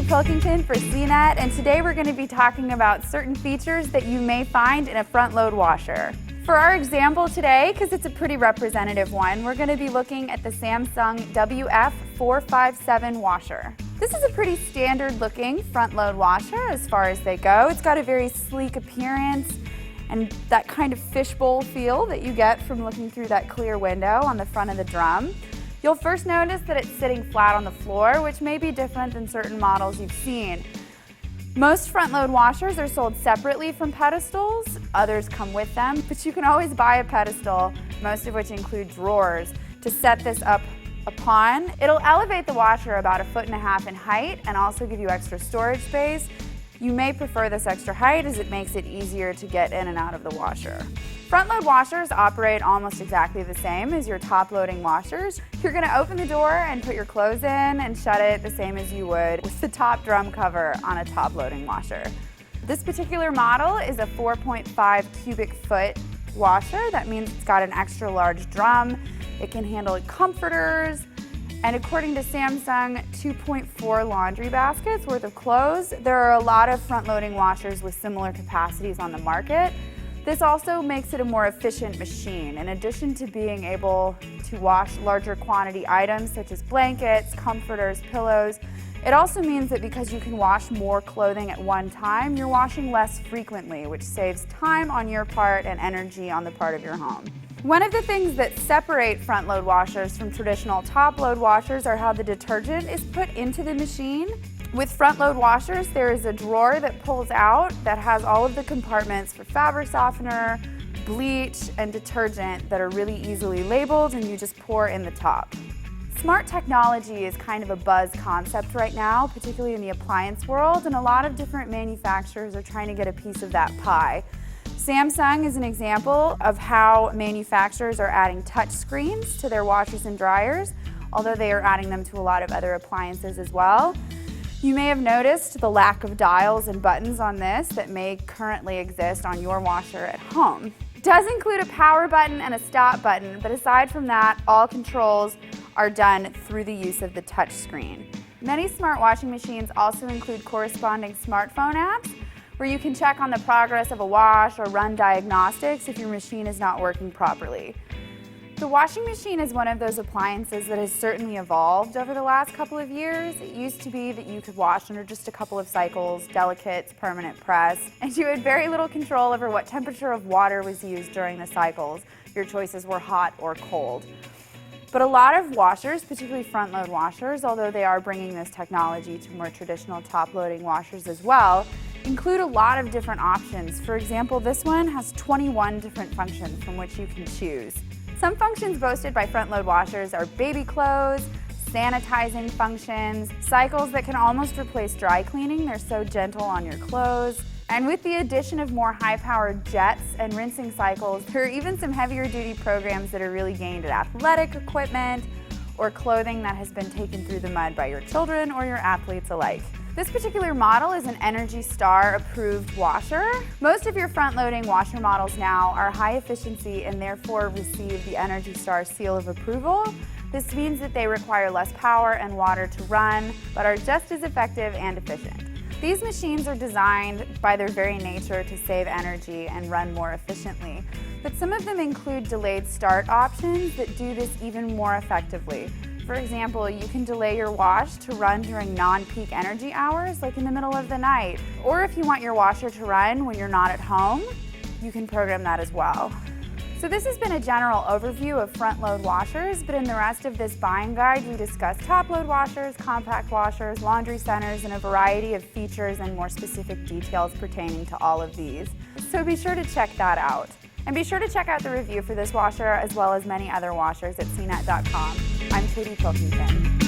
Pilkington for CNET, and today we're going to be talking about certain features that you may find in a front-load washer. For our example today, because it's a pretty representative one, we're going to be looking at the Samsung WF457 washer. This is a pretty standard-looking front-load washer as far as they go. It's got a very sleek appearance and that kind of fishbowl feel that you get from looking through that clear window on the front of the drum. You'll first notice that it's sitting flat on the floor, which may be different than certain models you've seen. Most front-load washers are sold separately from pedestals. Others come with them, but you can always buy a pedestal, most of which include drawers, to set this up upon. It'll elevate the washer about 1.5 feet in height and also give you extra storage space. You may prefer this extra height as it makes it easier to get in and out of the washer. Front-load washers operate almost exactly the same as your top-loading washers. You're going to open the door and put your clothes in and shut it the same as you would with the top drum cover on a top-loading washer. This particular model is a 4.5 cubic foot washer. That means it's got an extra large drum. It can handle comforters, and according to Samsung, 2.4 laundry baskets worth of clothes. There are a lot of front-loading washers with similar capacities on the market. This also makes it a more efficient machine. In addition to being able to wash larger quantity items such as blankets, comforters, pillows, it also means that because you can wash more clothing at one time, you're washing less frequently, which saves time on your part and energy on the part of your home. One of the things that separate front-load washers from traditional top-load washers are how the detergent is put into the machine. With front-load washers, there is a drawer that pulls out that has all of the compartments for fabric softener, bleach, and detergent that are really easily labeled, and you just pour in the top. Smart technology is kind of a buzz concept right now, particularly in the appliance world, and a lot of different manufacturers are trying to get a piece of that pie. Samsung is an example of how manufacturers are adding touch screens to their washers and dryers, although they are adding them to a lot of other appliances as well. You may have noticed the lack of dials and buttons on this that may currently exist on your washer at home. It does include a power button and a stop button, but aside from that, all controls are done through the use of the touch screen. Many smart washing machines also include corresponding smartphone apps where you can check on the progress of a wash or run diagnostics if your machine is not working properly. The washing machine is one of those appliances that has certainly evolved over the last couple of years. It used to be that you could wash under just a couple of cycles, delicates, permanent press, and you had very little control over what temperature of water was used during the cycles. Your choices were hot or cold. But a lot of washers, particularly front-load washers, although they are bringing this technology to more traditional top-loading washers as well, include a lot of different options. For example, this one has 21 different functions from which you can choose. Some functions boasted by front-load washers are baby clothes, sanitizing functions, cycles that can almost replace dry cleaning. They're so gentle on your clothes. And with the addition of more high-powered jets and rinsing cycles, there are even some heavier-duty programs that are really aimed at athletic equipment or clothing that has been taken through the mud by your children or your athletes alike. This particular model is an Energy Star approved washer. Most of your front-loading washer models now are high efficiency and therefore receive the Energy Star seal of approval. This means that they require less power and water to run, but are just as effective and efficient. These machines are designed by their very nature to save energy and run more efficiently, but some of them include delayed start options that do this even more effectively. For example, you can delay your wash to run during non-peak energy hours, like in the middle of the night. Or if you want your washer to run when you're not at home, you can program that as well. So this has been a general overview of front-load washers, but in the rest of this buying guide, we discuss top-load washers, compact washers, laundry centers, and a variety of features and more specific details pertaining to all of these. So be sure to check that out. And be sure to check out the review for this washer as well as many other washers at cnet.com. I'm Katie Pilkington.